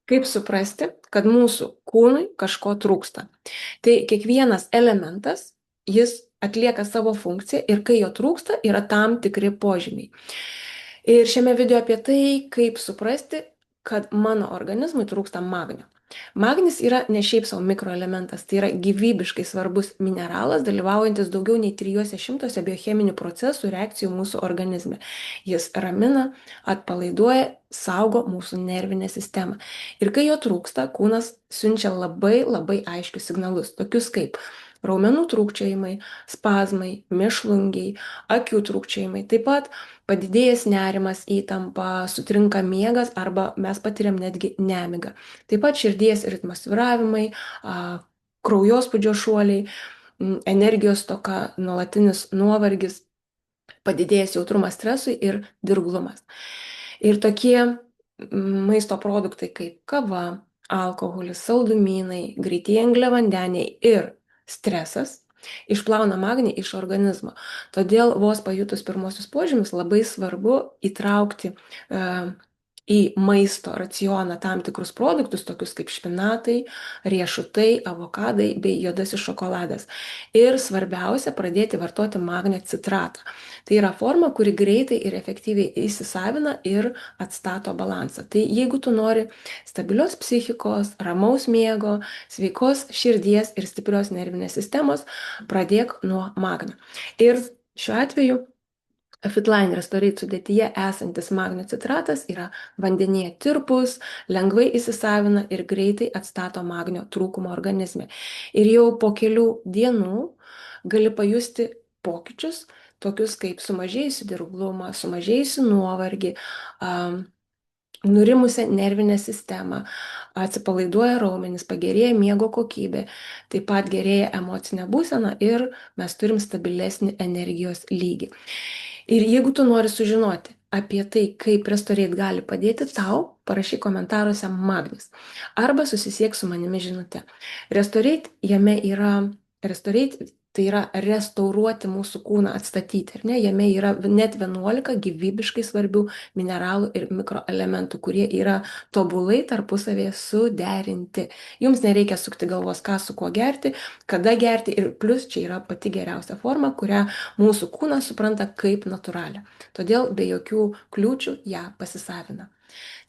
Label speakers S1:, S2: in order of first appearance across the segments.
S1: Kaip suprasti, kad mūsų kūnui kažko trūksta? Tai kiekvienas elementas, jis atlieka savo funkciją ir kai jo trūksta, yra tam tikri požymiai. Ir šiame video apie tai, kaip suprasti, kad mano organizmui trūksta magnio. Magnis yra ne šiaip savo mikroelementas, tai yra gyvybiškai svarbus mineralas, dalyvaujantis daugiau nei 300 biocheminių procesų reakcijų mūsų organizme. Jis ramina, atpalaiduoja, saugo mūsų nervinę sistemą. Ir kai jo trūksta, kūnas siunčia labai labai aiškius signalus, tokius kaip raumenų trūkčiojimai, spazmai, mėšlungiai, akių trūkčiojimai. Taip pat padidėjęs nerimas, įtampa, sutrinka miegas arba mes patiriam netgi nemigą. Taip pat širdies ritmo svyravimai, kraujospūdžio šuoliai, energijos stoka, nuolatinis nuovargis, padidėjęs jautrumas stresui ir dirglumas. Ir tokie maisto produktai kaip kava, alkoholis, saldumynai, greitieji angliavandeniai ir stresas išplauna magnį iš organizmo. Todėl vos pajutus pirmosius požymius labai svarbu įtraukti į maisto racioną tam tikrus produktus, tokius kaip špinatai, riešutai, avokadai bei juodasis šokoladas. Ir svarbiausia, pradėti vartoti magnio citratą. Tai yra forma, kuri greitai ir efektyviai įsisavina ir atstato balansą. Tai jeigu tu nori stabilios psichikos, ramaus miego, sveikos širdies ir stiprios nervinės sistemos, pradėk nuo magnio. Ir šiuo atveju Fitline Restorate sudėtyje esantis magnio citratas yra vandenyje tirpus, lengvai įsisavina ir greitai atstato magnio trūkumą organizme. Ir jau po kelių dienų gali pajusti pokyčius, tokius kaip sumažėjusi dirglumą, sumažėjusi nuovargį, nurimusią nervinę sistemą, atsipalaiduoja raumenys, pagerėja miego kokybė, taip pat gerėja emocinė būsena ir mes turim stabilesnį energijos lygį. Ir jeigu tu nori sužinoti apie tai, kaip Restorate gali padėti tau, parašyk komentaruose magnis arba susisiek su manimi žinute. Restorate tai yra restauruoti mūsų kūną, atstatyti. Ir jame yra net 11 gyvybiškai svarbių mineralų ir mikroelementų, kurie yra tobulai tarpusavėje suderinti. Jums nereikia sukti galvos, ką su kuo gerti, kada gerti ir plus čia yra pati geriausia forma, kurią mūsų kūnas supranta kaip natūralią. Todėl be jokių kliūčių ją pasisavina.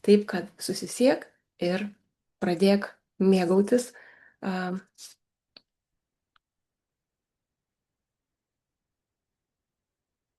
S1: Taip kad susisiek ir pradėk mėgautis